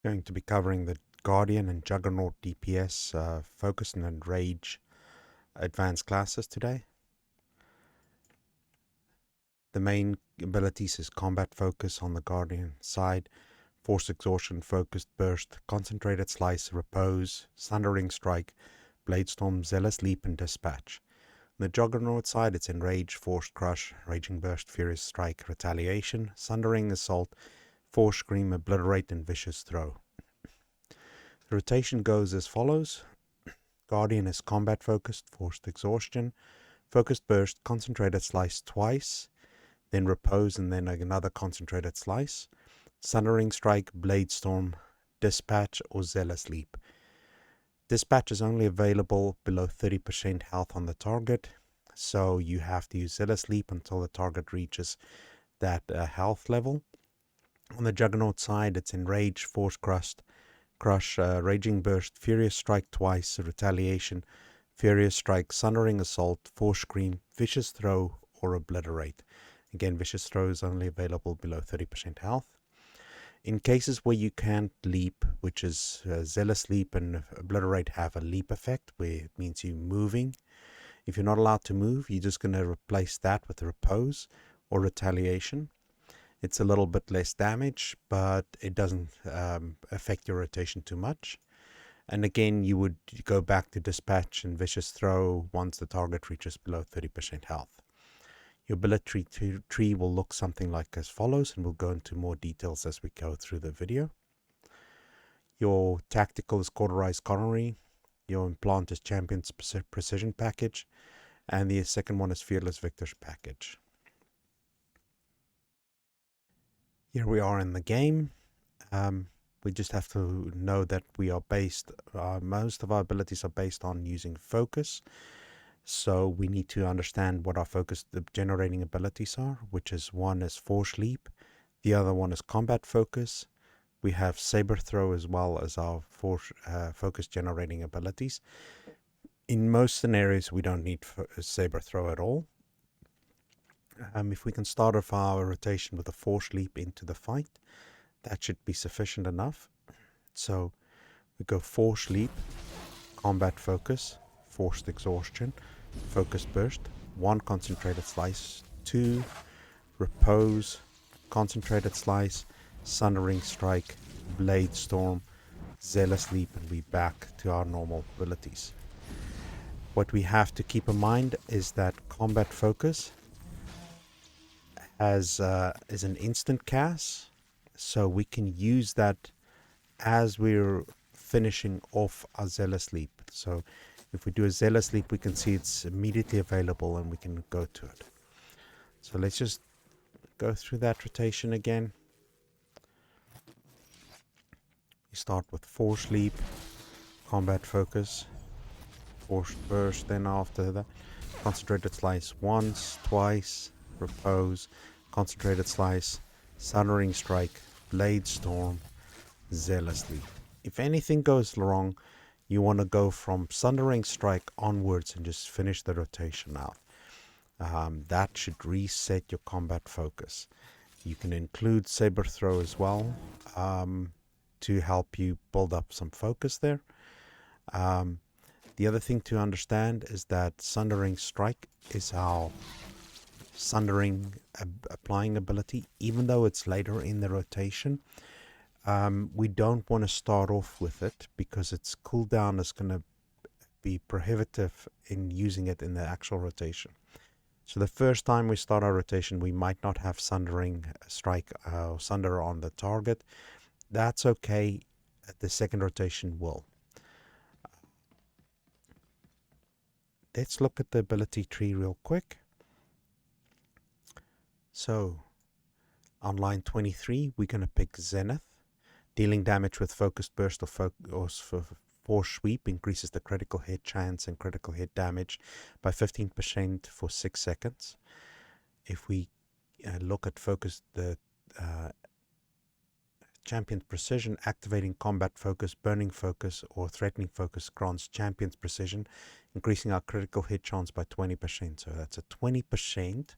Going to be covering the Guardian and Juggernaut DPS Focus and Rage advanced classes today. The main abilities is Combat Focus on the Guardian side, Force Exhaustion, Focused Burst, Concentrated Slice, Repose, Sundering Strike, Bladestorm, Zealous Leap, and Dispatch. On the Juggernaut side, it's Enrage, Force Crush, Raging Burst, Furious Strike, Retaliation, Sundering Assault, Force Scream, Obliterate, and Vicious Throw. The rotation goes as follows. Guardian is combat focused, forced exhaustion, focused burst, concentrated slice twice, then repose and then another concentrated slice, sundering strike, blade storm, dispatch, or zealous leap. Dispatch is only available below 30% health on the target, so you have to use zealous leap until the target reaches that health level. On the Juggernaut side, it's Enrage, Force Crush, Raging Burst, Furious Strike twice, Retaliation, Furious Strike, Sundering Assault, Force Scream, Vicious Throw, or Obliterate. Again, Vicious Throw is only available below 30% health. In cases where you can't leap, which is Zealous Leap and Obliterate have a leap effect, where it means you're moving. If you're not allowed to move, you're just going to replace that with Repose or Retaliation. It's a little bit less damage, but it doesn't affect your rotation too much. And again, you would go back to Dispatch and Vicious Throw once the target reaches below 30% health. Your ability tree will look something like as follows, and we'll go into more details as we go through the video. Your tactical is Cauterized Coronary. Your implant is Champion's Precision Package. And the second one is Fearless Victor's Package. Here we are in the game. We just have to know that we are based, most of our abilities are based on using focus. So we need to understand what our focus generating abilities are, which is one is Force Leap, the other one is Combat Focus. We have Saber Throw as well as our focus generating abilities. In most scenarios, we don't need Saber Throw at all. If we can start off our rotation with a Force Leap into the fight, that should be sufficient enough. So we go Force Leap, Combat Focus, Forced Exhaustion, Focused Burst, 1 Concentrated Slice, 2 Repose, Concentrated Slice, Sundering Strike, Blade Storm, Zealous Leap, and we're back to our normal abilities. What we have to keep in mind is that Combat Focus is an instant cast, so we can use that as we're finishing off our Zealous Leap. So if we do a Zealous Leap, we can see it's immediately available and we can go to it. So let's just go through that rotation again. You start with Force Leap, Combat Focus, Forced Burst, then after that Concentrated Slice once, twice, Repose, Concentrated Slice, Sundering Strike, Blade Storm, Zealous Leap. If anything goes wrong, you want to go from Sundering Strike onwards and just finish the rotation out. That should reset your combat focus. You can include Saber Throw as well to help you build up some focus there. The other thing to understand is that Sundering Strike is our Sundering applying ability, even though it's later in the rotation. We don't want to start off with it because its cooldown is going to be prohibitive in using it in the actual rotation. So the first time we start our rotation, we might not have Sundering Strike or Sunder on the target. That's okay. The second rotation will. Let's look at the ability tree real quick. So on line 23, we're going to pick Zenith. Dealing damage with Focused Burst or Force Sweep increases the critical hit chance and critical hit damage by 15% for 6 seconds. If we look at the Champion's Precision, activating Combat Focus, Burning Focus, or Threatening Focus grants Champion's Precision, increasing our critical hit chance by 20%. So that's a 20%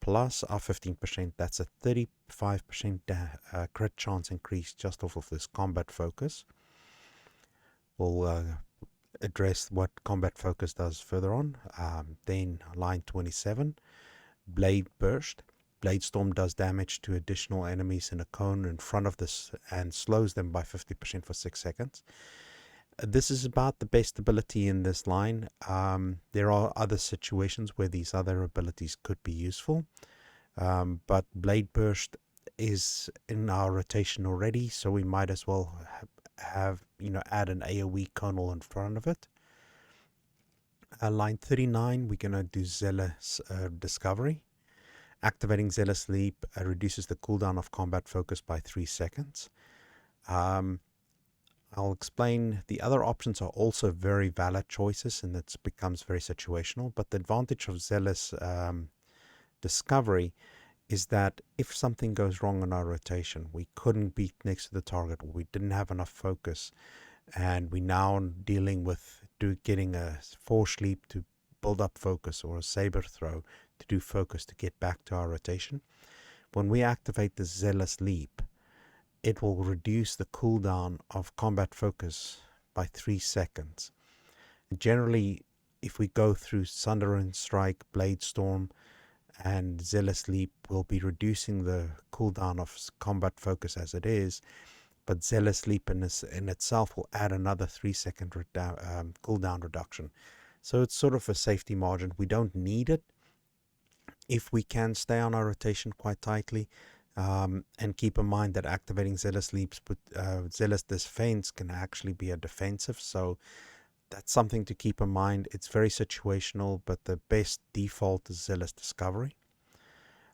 plus our 15%, that's a 35% crit chance increase just off of this combat focus. We'll address what combat focus does further on. Then line 27, blade burst. Blade storm does damage to additional enemies in a cone in front of this and slows them by 50% for 6 seconds. This is about the best ability in this line. There are other situations where these other abilities could be useful, but blade burst is in our rotation already, so we might as well have add an AoE conal in front of it. Line 39, we're going to do Zealous Discovery. Activating Zealous Leap reduces the cooldown of combat focus by 3 seconds. I'll explain the other options are also very valid choices, and it becomes very situational. But the advantage of Zealous Discovery is that if something goes wrong on our rotation, we couldn't beat next to the target, or we didn't have enough focus, and we now dealing with getting a Force Leap to build up focus, or a Saber Throw to do focus to get back to our rotation. When we activate the Zealous Leap, it will reduce the cooldown of combat focus by 3 seconds. Generally, if we go through Thundering Strike, Blade Storm, and Zealous Leap, we'll be reducing the cooldown of combat focus as it is, but Zealous Leap in itself will add another 3 second cooldown reduction. So it's sort of a safety margin. We don't need it if we can stay on our rotation quite tightly. And keep in mind that activating Zealous Leaps, Zealous Defense can actually be a defensive, so that's something to keep in mind. It's very situational, but the best default is Zealous Discovery.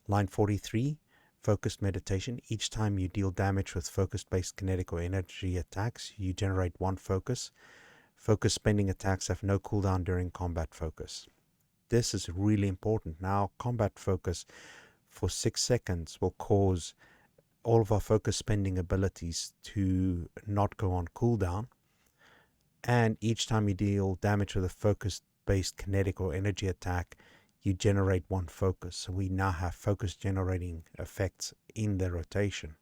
Line 43, Focused Meditation. Each time you deal damage with focus-based kinetic or energy attacks, you generate 1 focus. Focus spending attacks have no cooldown during combat focus. This is really important. Now, combat focus for 6 seconds will cause all of our focus spending abilities to not go on cooldown. And each time you deal damage with a focus-based kinetic or energy attack, you generate 1 focus. So we now have focus generating effects in the rotation.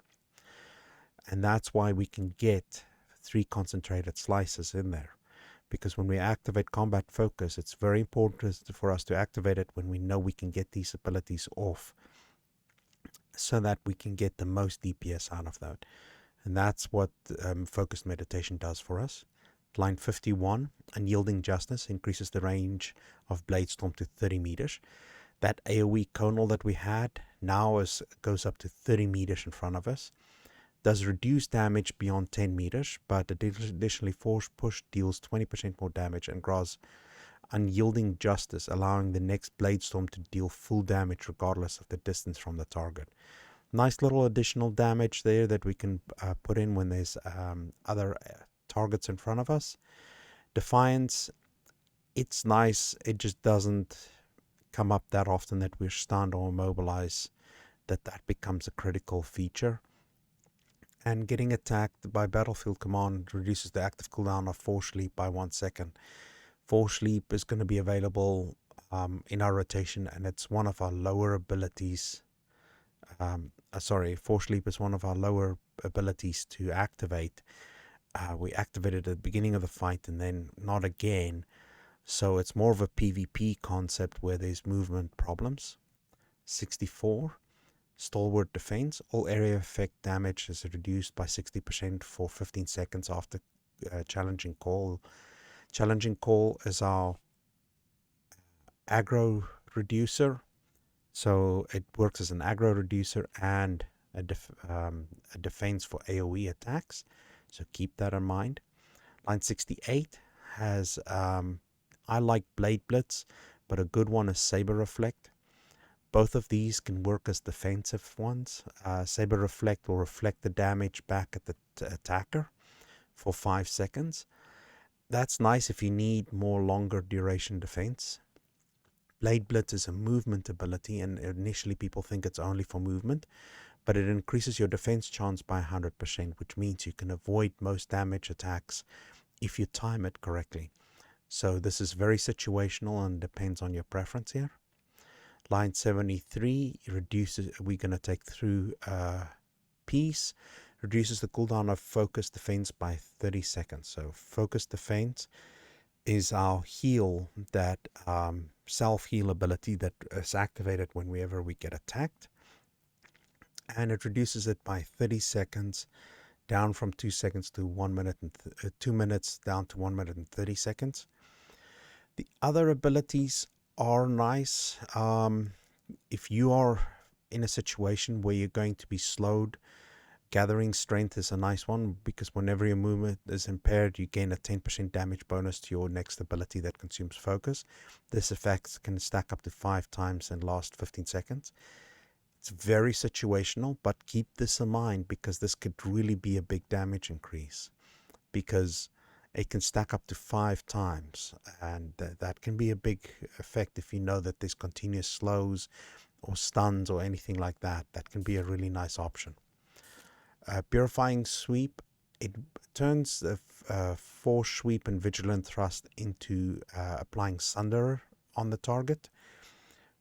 And that's why we can get 3 concentrated slices in there. Because when we activate combat focus, it's very important for us to activate it when we know we can get these abilities off, so that we can get the most DPS out of that. And that's what Focused Meditation does for us. Line 51, Unyielding Justice increases the range of Blade Storm to 30 meters. That AoE conal that we had now goes up to 30 meters in front of us. Does reduce damage beyond 10 meters, but additionally Force Push deals 20% more damage and grows Unyielding Justice, allowing the next Blade Storm to deal full damage regardless of the distance from the target. Nice little additional damage there that we can put in when there's other targets in front of us. Defiance, it's nice. It just doesn't come up that often that we're stunned or immobilized, that becomes a critical feature. And getting attacked by Battlefield Command reduces the active cooldown of Force Leap by 1 second. Force Leap is going to be available in our rotation, and it's one of our lower abilities. Force Leap is one of our lower abilities to activate. We activate it at the beginning of the fight and then not again. So it's more of a PvP concept where there's movement problems. 64, Stalwart Defense. All area effect damage is reduced by 60% for 15 seconds after Challenging Call. Challenging Call is our aggro reducer, so it works as an aggro reducer and a defense for AoE attacks, so keep that in mind. Line 68 has I like Blade Blitz, but a good one is Saber Reflect. Both of these can work as defensive ones. Saber Reflect will reflect the damage back at the attacker for 5 seconds. That's nice if you need more longer duration defense. Blade Blitz is a movement ability, and initially people think it's only for movement, but it increases your defense chance by 100%, which means you can avoid most damage attacks if you time it correctly. So this is very situational and depends on your preference here. Line 73 reduces, we're going to take through peace, reduces the cooldown of focus defense by 30 seconds. So focus defense is our heal, that self-heal ability that is activated whenever we get attacked. And it reduces it by 30 seconds, down from 2 seconds to 1 minute, and 2 minutes down to 1 minute and 30 seconds. The other abilities are nice. If you are in a situation where you're going to be slowed, gathering strength is a nice one, because whenever your movement is impaired, you gain a 10% damage bonus to your next ability that consumes focus. This effect can stack up to 5 times and last 15 seconds. It's very situational, but keep this in mind, because this could really be a big damage increase, because it can stack up to 5 times, and that can be a big effect if you know that there's continuous slows or stuns or anything like that. That can be a really nice option. Purifying Sweep, it turns the Force Sweep and Vigilant Thrust into applying Sunder on the target.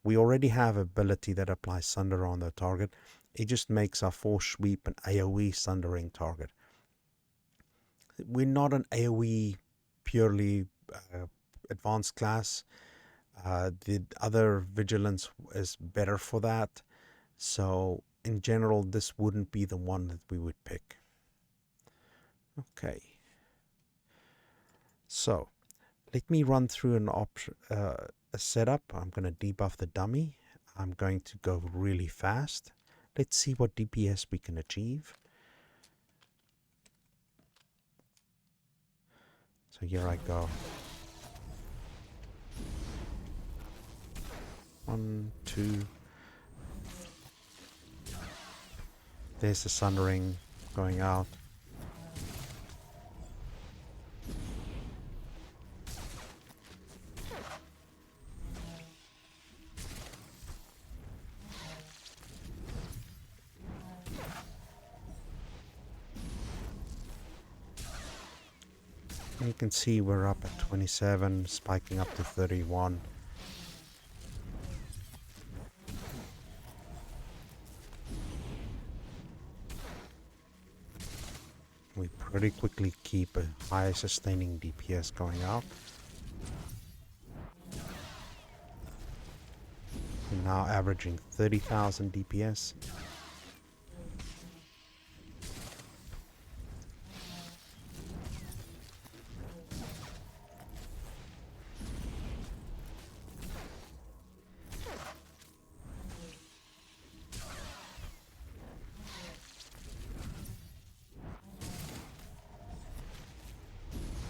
We already have ability that applies Sunder on the target. It just makes our Force Sweep an AoE Sundering target. We're not an AoE purely advanced class. The other Vigilance is better for that. So in general, this wouldn't be the one that we would pick. Okay. So let me run through a setup. I'm going to debuff the dummy. I'm going to go really fast. Let's see what DPS we can achieve. So here I go. 1, 2. There's the Sundering going out. You can see we're up at 27, spiking up to 31. We pretty quickly keep a high sustaining DPS going out. We're now averaging 30,000 DPS.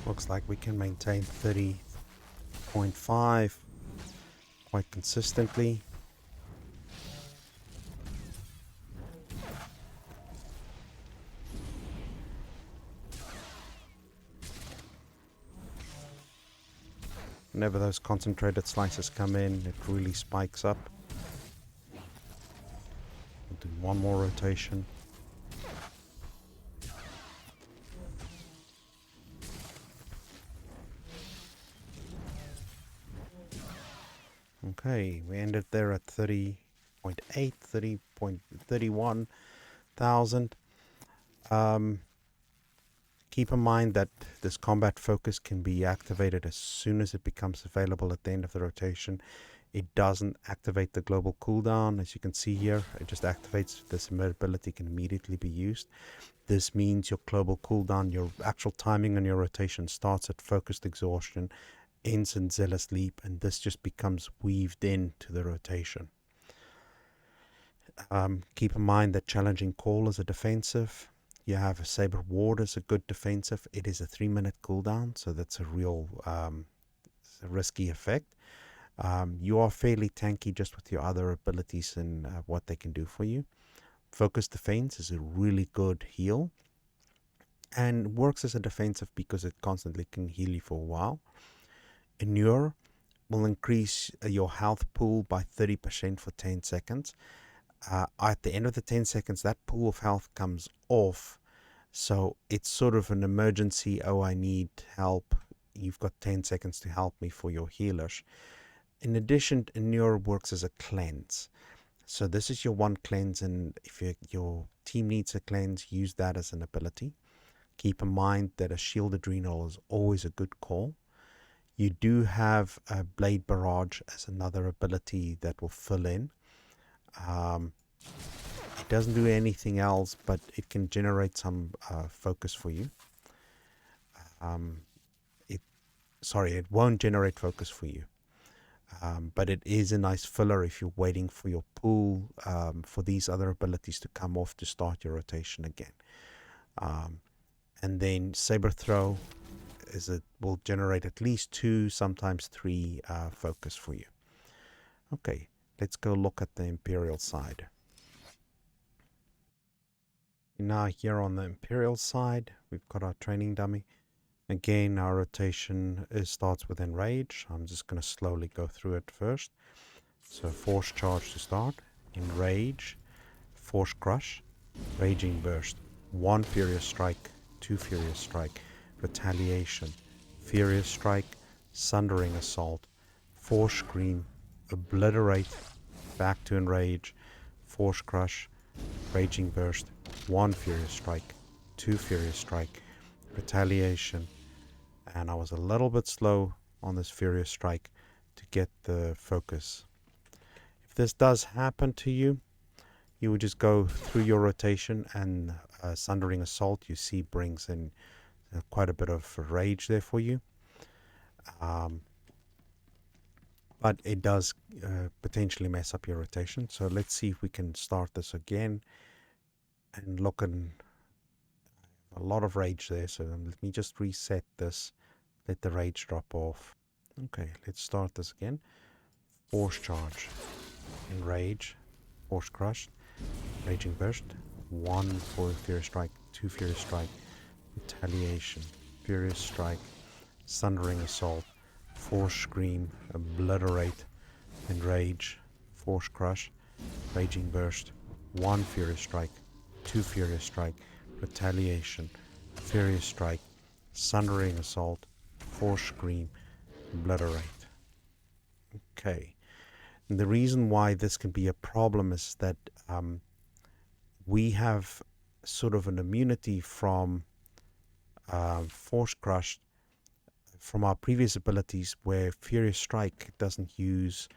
Looks like we can maintain 30.5 quite consistently. Whenever those concentrated slices come in, it really spikes up. We'll do one more rotation. Okay, we ended there at 30.8, 30.31,000. Keep in mind that this combat focus can be activated as soon as it becomes available at the end of the rotation. It doesn't activate the global cooldown. As you can see here, it just activates. This ability can immediately be used. This means your global cooldown, your actual timing on your rotation, starts at focused exhaustion, ends in zealous leap, and this just becomes weaved into the rotation. Keep in mind that challenging call is a defensive. You have a Saber Ward as a good defensive. It is a 3-minute cooldown, so that's a real risky effect. You are fairly tanky just with your other abilities and what they can do for you. Focus defense is a really good heal and works as a defensive because it constantly can heal you for a while. Inure will increase your health pool by 30% for 10 seconds. At the end of the 10 seconds, that pool of health comes off. So it's sort of an emergency, oh, I need help. You've got 10 seconds to help me for your healers. In addition, Inure works as a cleanse. So this is your one cleanse, and if your team needs a cleanse, use that as an ability. Keep in mind that a Shield Adrenal is always a good call. You do have a Blade Barrage as another ability that will fill in. It doesn't do anything else, but it can generate some focus for you. It won't generate focus for you. But it is a nice filler if you're waiting for your pool for these other abilities to come off to start your rotation again. And then Saber Throw will generate at least 2, sometimes 3 focus for you. Okay, let's go look at the Imperial side. Now here on the Imperial side, we've got our training dummy. Again, our rotation starts with Enrage. I'm just going to slowly go through it first. So Force Charge to start, Enrage, Force Crush, Raging Burst, 1 Furious Strike, 2 Furious Strike, Retaliation, Furious Strike, Sundering Assault, Force Scream, Obliterate, back to Enrage, Force Crush, Raging Burst, 1 Furious Strike, 2 Furious Strike, Retaliation, and I was a little bit slow on this Furious Strike to get the focus. If this does happen to you, you would just go through your rotation, and Sundering Assault you see brings in quite a bit of rage there for you. But it does potentially mess up your rotation. So let's see if we can start this again and look at a lot of rage there. So let me just reset this, let the rage drop off. Okay, let's start this again. Force Charge, Enrage, Force Crush, Raging Burst, 1 Furious Strike, 2 Furious Strike, Retaliation, Furious Strike, Sundering Assault, Force Scream, Obliterate, Enrage, Force Crush, Raging Burst, 1 Furious Strike, 2 Furious Strike, Retaliation, Furious Strike, Sundering Assault, Force Scream, Obliterate. Okay. And the reason why this can be a problem is that we have sort of an immunity from Force Crush from our previous abilities, where Furious Strike doesn't use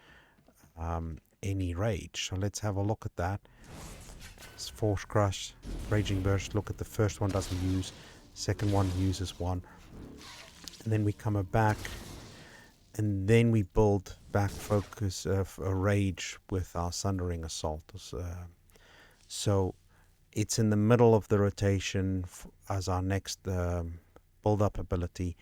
any rage. So let's have a look at that. It's Force Crush, Raging Burst. Look at the first one doesn't use, second one uses 1, and then we come back, and then we build back focus of a rage with our Sundering Assault. So it's in the middle of the rotation as our next build-up ability.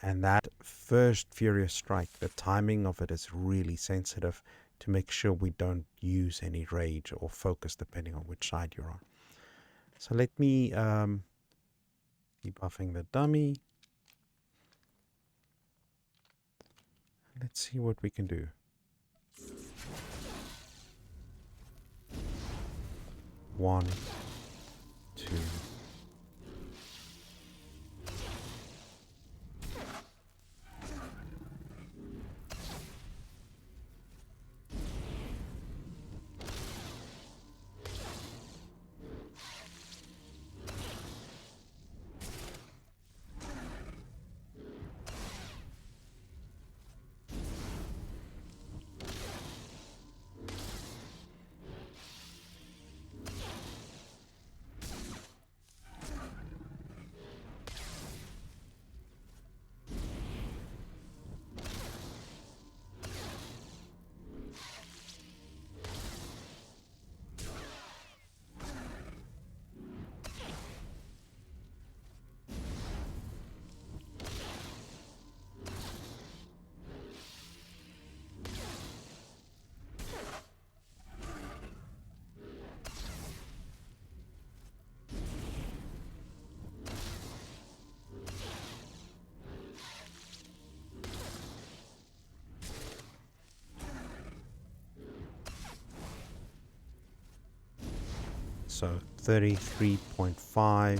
And that first Furious Strike, the timing of it is really sensitive to make sure we don't use any rage or focus depending on which side you're on. So let me debuffing the dummy. Let's see what we can do. One, 2. So 33.5,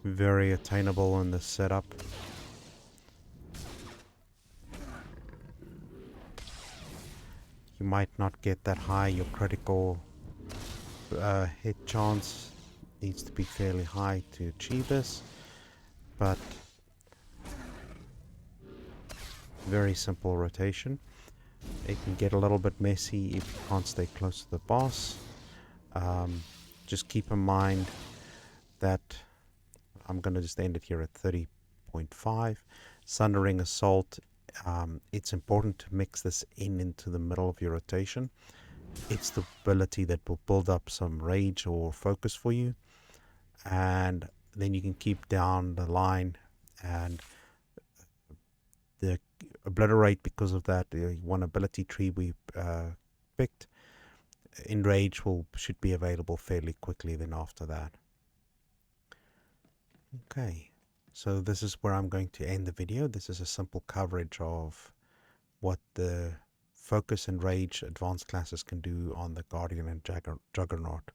very attainable in this setup. You might not get that high. Your critical hit chance needs to be fairly high to achieve this, but very simple rotation. It can get a little bit messy if you can't stay close to the boss. Just keep in mind that I'm going to just end it here at 30.5. Sundering Assault, it's important to mix this into the middle of your rotation. It's the ability that will build up some rage or focus for you, and then you can keep down the line, and the Obliterate, because of that one ability tree we picked, Enrage should be available fairly quickly then after that. Okay, so this is where I'm going to end the video. This is a simple coverage of what the Focus and Rage advanced classes can do on the Guardian and Juggernaut.